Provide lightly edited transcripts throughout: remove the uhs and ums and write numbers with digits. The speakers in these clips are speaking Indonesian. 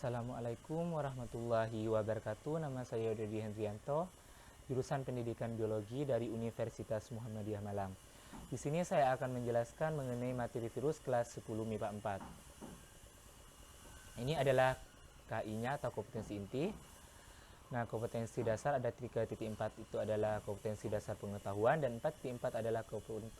Assalamualaikum warahmatullahi wabarakatuh. Nama saya Dodi Hendrianto, jurusan Pendidikan Biologi dari Universitas Muhammadiyah Malang. Di sini saya akan menjelaskan mengenai materi virus kelas 10 MIPA 4. Ini adalah KI-nya atau kompetensi inti. Nah, kompetensi dasar ada 3.4 itu adalah kompetensi dasar pengetahuan dan 4.4 adalah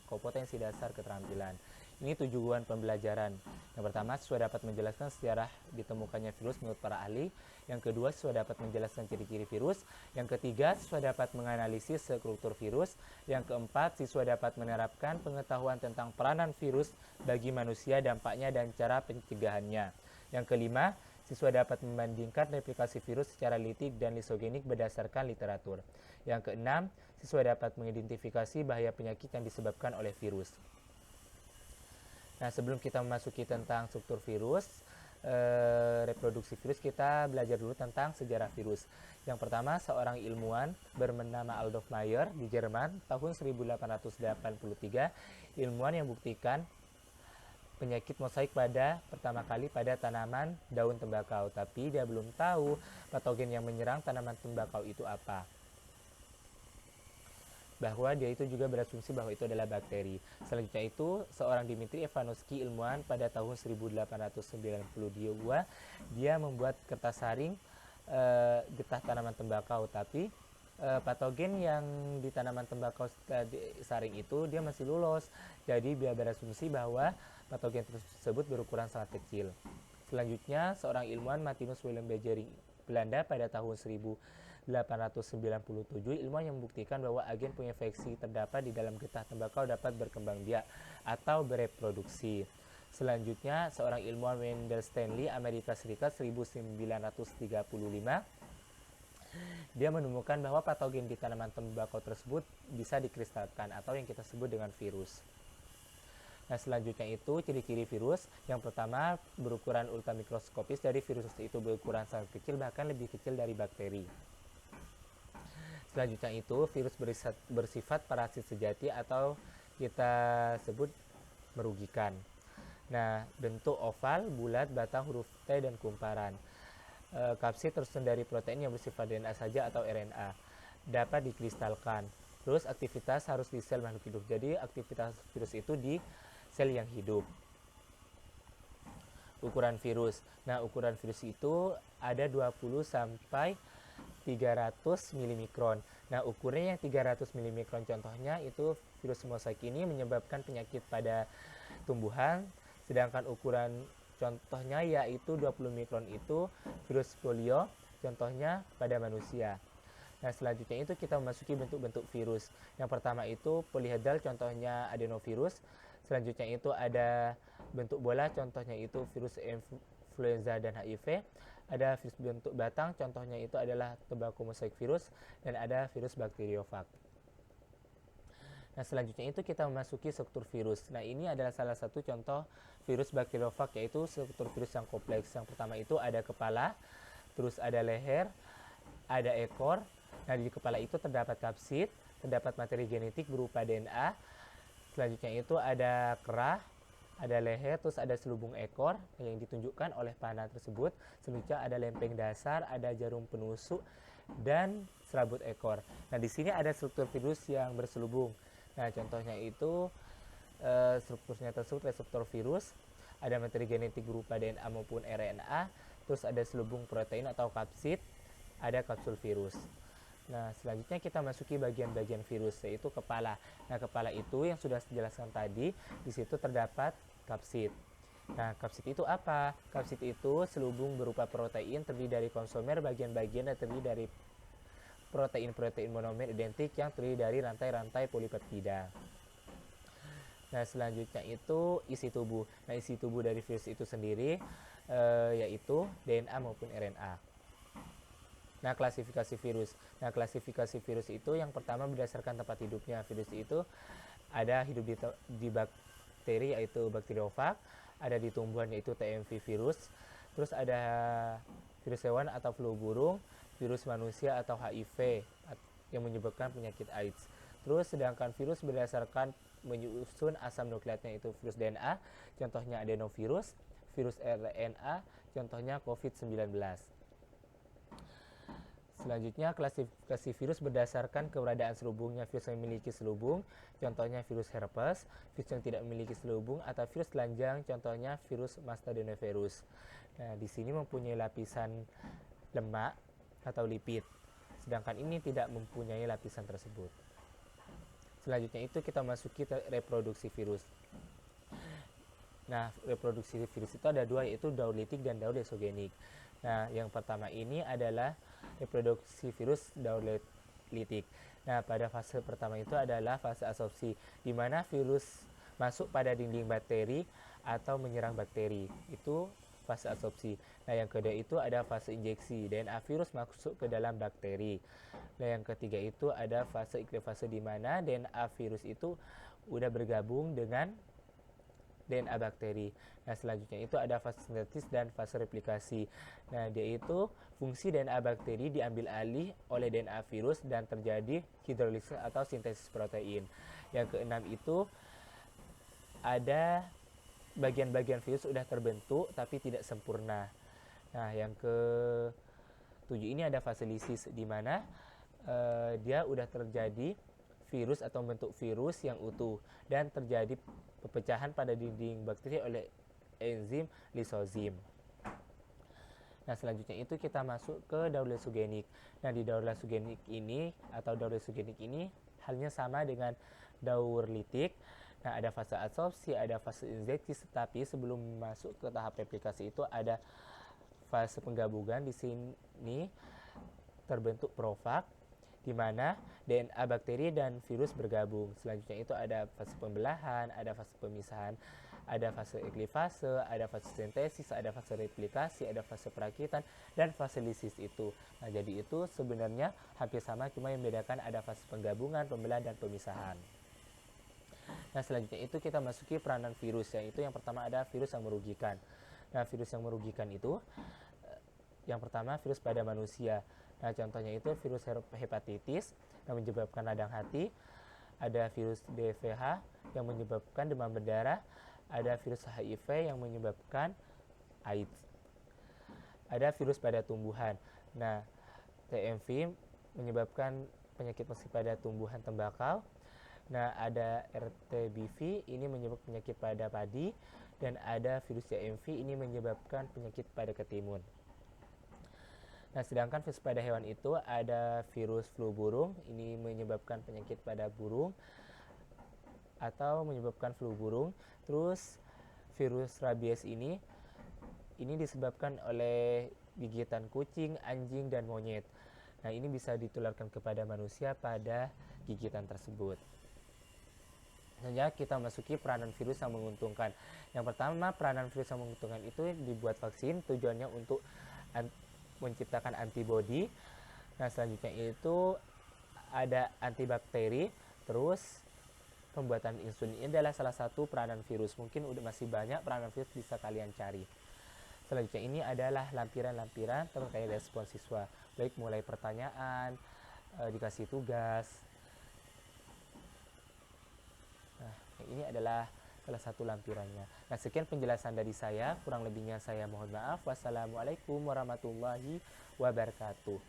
kompetensi dasar keterampilan. Ini tujuan pembelajaran. Yang pertama, siswa dapat menjelaskan sejarah ditemukannya virus menurut para ahli. Yang kedua, siswa dapat menjelaskan ciri-ciri virus. Yang ketiga, siswa dapat menganalisis struktur virus. Yang keempat, siswa dapat menerapkan pengetahuan tentang peranan virus bagi manusia, dampaknya, dan cara pencegahannya. Yang kelima, siswa dapat membandingkan replikasi virus secara litik dan lisogenik berdasarkan literatur. Yang keenam, siswa dapat mengidentifikasi bahaya penyakit yang disebabkan oleh virus. Nah, sebelum kita memasuki tentang struktur virus, reproduksi virus, kita belajar dulu tentang sejarah virus. Yang pertama, seorang ilmuwan bernama Adolf Meyer di Jerman tahun 1883, ilmuwan yang buktikan penyakit mosaik pertama kali pada tanaman daun tembakau, tapi dia belum tahu patogen yang menyerang tanaman tembakau itu apa. Bahwa dia itu juga berasumsi bahwa itu adalah bakteri. Selanjutnya itu, seorang Dmitri Ivanovsky, ilmuwan pada tahun 1892, dia membuat kertas saring getah tanaman tembakau, tapi patogen yang di tanaman tembakau saring itu dia masih lolos. Jadi dia berasumsi bahwa patogen tersebut berukuran sangat kecil. Selanjutnya, seorang ilmuwan Martinus Willem Beijering Belanda pada tahun 1897, ilmuwan yang membuktikan bahwa agen penginfeksi terdapat di dalam getah tembakau dapat berkembang biak atau bereproduksi. Selanjutnya, seorang ilmuwan Wendell Stanley, Amerika Serikat 1935, dia menemukan bahwa patogen di tanaman tembakau tersebut bisa dikristalkan atau yang kita sebut dengan virus. Nah, selanjutnya itu ciri-ciri virus. Yang pertama, berukuran ultramikroskopis. Dari virus itu berukuran sangat kecil, bahkan lebih kecil dari bakteri. Selanjutnya itu virus bersifat parasit sejati atau kita sebut merugikan. Nah, bentuk oval, bulat, batang huruf T dan kumparan. Kapsid tersusun dari protein yang bersifat DNA saja atau RNA. Dapat dikristalkan. Terus aktivitas harus di sel makhluk hidup. Jadi aktivitas virus itu di sel yang hidup. Ukuran virus. Nah, ukuran virus itu ada 20 sampai 300 milimikron. Nah, ukurannya yang 300 milimikron contohnya itu virus mosaik ini menyebabkan penyakit pada tumbuhan, sedangkan ukuran contohnya yaitu 20 mikron itu virus polio, contohnya pada manusia. Nah, selanjutnya itu kita memasuki bentuk-bentuk virus. Yang pertama itu polyhedral, contohnya adenovirus. Selanjutnya itu ada bentuk bola, contohnya itu virus influenza dan HIV. Ada virus bentuk batang, contohnya itu adalah tobacco mosaic virus. Dan ada virus bakteriofag. Nah, selanjutnya itu kita memasuki struktur virus. Nah, ini adalah salah satu contoh virus bakteriofag, yaitu struktur virus yang kompleks. Yang pertama itu ada kepala, terus ada leher, ada ekor. Nah, di kepala itu terdapat kapsid, terdapat materi genetik berupa DNA. Selanjutnya itu ada kerah, ada leher, terus ada selubung ekor yang ditunjukkan oleh panah tersebut. Selanjutnya ada lempeng dasar, ada jarum penusuk, dan serabut ekor. Nah, di sini ada struktur virus yang berselubung. Nah, contohnya itu strukturnya tersebut reseptor virus, ada materi genetik berupa DNA maupun RNA, terus ada selubung protein atau kapsid, ada kapsul virus. Nah, selanjutnya kita masuki bagian-bagian virus, yaitu kepala. Nah, kepala itu yang sudah dijelaskan tadi, di situ terdapat kapsid. Nah, kapsid itu apa? Kapsid itu selubung berupa protein terdiri dari konsomer, bagian-bagian yang terdiri dari protein-protein monomer identik yang terdiri dari rantai-rantai polipeptida. Nah, selanjutnya itu isi tubuh. Nah, isi tubuh dari virus itu sendiri yaitu DNA maupun RNA. Nah, klasifikasi virus. Nah, klasifikasi virus itu yang pertama berdasarkan tempat hidupnya. Virus itu ada hidup di bakteri yaitu bakteriofag, ada di tumbuhan yaitu TMV virus, terus ada virus hewan atau flu burung, virus manusia atau HIV yang menyebabkan penyakit AIDS. Terus sedangkan virus berdasarkan menyusun asam nukleatnya itu virus DNA, contohnya adenovirus, virus RNA, contohnya COVID-19. Selanjutnya, klasifikasi virus berdasarkan keberadaan selubungnya. Virus yang memiliki selubung, contohnya virus herpes. Virus yang tidak memiliki selubung atau virus telanjang, contohnya virus Mastadenovirus. Nah, di sini mempunyai lapisan lemak atau lipid, sedangkan ini tidak mempunyai lapisan tersebut. Selanjutnya itu kita masuki reproduksi virus. Nah, reproduksi virus itu ada dua, yaitu daur litik dan daur lesogenik. Nah, yang pertama ini adalah reproduksi virus daur litik. Nah, pada fase pertama itu adalah fase absorpsi, di mana virus masuk pada dinding bakteri atau menyerang bakteri. Itu fase absorpsi. Nah, yang kedua itu ada fase injeksi, DNA virus masuk ke dalam bakteri. Nah, yang ketiga itu ada fase iklifase, di mana DNA virus itu udah bergabung dengan DNA bakteri. Nah, selanjutnya itu ada fase sintetis dan fase replikasi. Nah, dia itu fungsi DNA bakteri diambil alih oleh DNA virus dan terjadi hidrolisis atau sintesis protein. Yang keenam itu ada bagian-bagian virus sudah terbentuk tapi tidak sempurna. Nah, yang ke-7 ini ada fase lisis, di mana dia udah terjadi virus atau bentuk virus yang utuh dan terjadi pepecahan pada dinding bakteri oleh enzim lisozim. Nah, selanjutnya itu kita masuk ke daur lesogenik. Nah, di daur lesogenik ini atau daur lesogenik ini halnya sama dengan daur litik. Nah, ada fase adsorpsi, ada fase injeksi, tetapi sebelum masuk ke tahap replikasi itu ada fase penggabungan. Di sini terbentuk profag, di mana DNA bakteri dan virus bergabung. Selanjutnya itu ada fase pembelahan, ada fase pemisahan, ada fase eklifase, ada fase sintesis, ada fase replikasi, ada fase perakitan, dan fase lisis itu. Nah, jadi itu sebenarnya hampir sama, cuma yang membedakan ada fase penggabungan, pembelahan, dan pemisahan. Nah, selanjutnya itu kita masuki peranan virus, yaitu yang pertama ada virus yang merugikan. Nah, virus yang merugikan itu yang pertama virus pada manusia. Nah, contohnya itu virus hepatitis yang menyebabkan radang hati, ada virus DVH yang menyebabkan demam berdarah, ada virus HIV yang menyebabkan AIDS. Ada virus pada tumbuhan. Nah, TMV menyebabkan penyakit meski pada tumbuhan tembakau. Nah, ada RTBV ini menyebabkan penyakit pada padi, dan ada virus JMV ini menyebabkan penyakit pada ketimun. Nah, sedangkan virus pada hewan itu ada virus flu burung, ini menyebabkan penyakit pada burung atau menyebabkan flu burung. Terus virus rabies ini disebabkan oleh gigitan kucing, anjing, dan monyet. Nah, ini bisa ditularkan kepada manusia pada gigitan tersebut. Selanjutnya kita masuki peranan virus yang menguntungkan. Yang pertama, peranan virus yang menguntungkan itu dibuat vaksin, tujuannya untuk menciptakan antibodi. Nah, selanjutnya itu ada antibakteri. Terus pembuatan insulin ini adalah salah satu peranan virus. Mungkin udah masih banyak peranan virus bisa kalian cari. Selanjutnya ini adalah lampiran-lampiran terkait respon siswa, baik mulai pertanyaan, dikasih tugas. Nah, ini adalah salah satu lampirannya. Nah, sekian penjelasan dari saya. Kurang lebihnya saya mohon maaf. Wassalamualaikum warahmatullahi wabarakatuh.